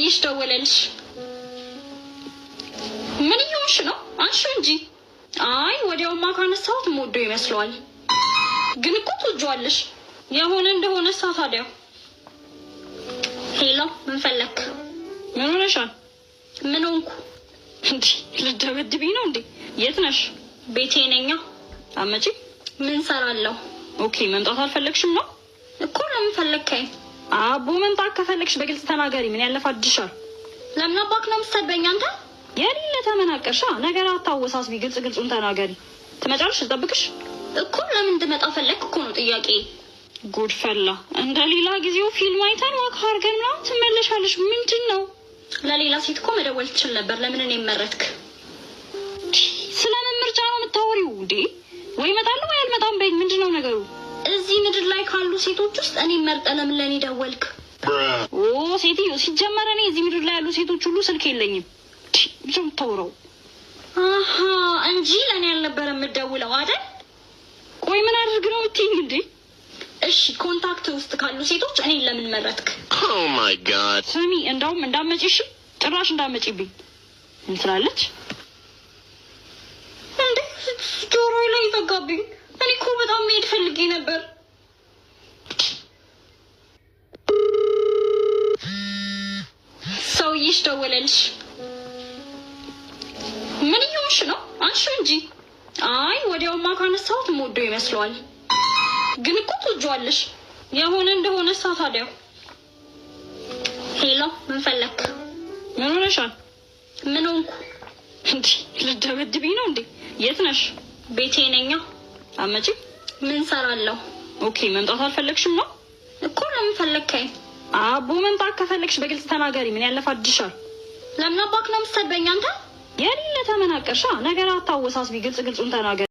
ሰውዬሽ ደወለልሽ? ምን እየሆንሽ ነው? አንሺው እንጂ። አይ ወዲያውማ ካነሳሁት የምወደው ይመስለዋል። ግን እኮ ትወጂዋለሽ። የሆነ እንደሆነ ታዲያ። ሄሎ፣ ምን ፈለክ? ምን ሆነሻል? ምን ሆንኩ? እንዴ ልትደበድቢኝ ነው እንዴ? የት ነሽ? ቤቴ ነኝ። አመጪ። ምን ሰራለሁ? ኦኬ፣ መምጣት አልፈለግሽም ነው እኮ። ለምን ፈለከኝ? አቦ መምጣት ከፈለግሽ በግልጽ ተናገሪ። ምን ያለፋድሻል? ለምን አባክ ነው የምትሰድበኝ አንተ? የሌለ ተመናቀርሻ። ነገር አታወሳስቢ። ግልጹን ተናገሪ። ትመጫለሽ? ልጠብቅሽ እኮ። ለምን እንድመጣ ፈለክ እኮ ነው ጥያቄ። ጉድ ፈላ። እንደ ሌላ ጊዜው ፊልም አይተን ዋክ አድርገን ምናምን ትመለሻለሽ። ምንድን ነው? ለሌላ ሴት እኮ መደወል ትችል ነበር። ለምን እኔ መረጥክ? ስለምን ምርጫ ነው የምታወሪው እንዴ? ወይ እመጣለሁ ወይ አልመጣም በይኝ። ምንድን ነው ነገሩ? እዚህ ምድር ላይ ካሉ ሴቶች ውስጥ እኔ መርጠ ለምን ለእኔ ደወልክ? ኦ ሴትዮ፣ ሲጀመር እኔ እዚህ ምድር ላይ ያሉ ሴቶች ሁሉ ስልክ የለኝም። ብዙ የምታወራው አሀ እንጂ ለእኔ ያልነበረ የምትደውለው አይደል? ቆይ ምን አድርግ ነው የምትይኝ እንዴ? እሺ ኮንታክት ውስጥ ካሉ ሴቶች እኔ ለምን መረጥክ? ኦ ማይ ጋድ። ስሚ፣ እንደውም እንዳመጪ፣ እሺ ጭራሽ እንዳመጪብኝ። ምን ትላለች እንዴ? ጆሮዬ ላይ ዘጋብኝ። እኔ እኮ በጣም መሄድ ፈልጌ ነበር። ሰውዬሽ ደወለልሽ? ምን እየሆንሽ ነው? አንሺው እንጂ። አይ ወዲያውማ ካነሳሁት የምወደው ይመስለዋል። ግን እኮ ትወጂዋለሽ። የሆነ እንደሆነ ታዲያ። ሄሎ፣ ምን ፈለክ? ምን ሆነሻል? ምን ሆንኩ? እንዴ ልትደበድቢኝ ነው እንዴ? የት ነሽ? ቤቴ ነኝ። አመጪ። ምን ሰራለሁ? ኦኬ፣ መምጣት አልፈለግሽም ነው እኮ። ለምን ፈለከኝ? አቦ መምጣት ከፈለግሽ በግልጽ ተናገሪ። ምን ያለፋድሻል? ለምን አባክ ነው የምትሰድበኝ አንተ? የሌለ ተመናቀርሻ። ነገር አታወሳስቢ። ግልጹን ተናገሪ።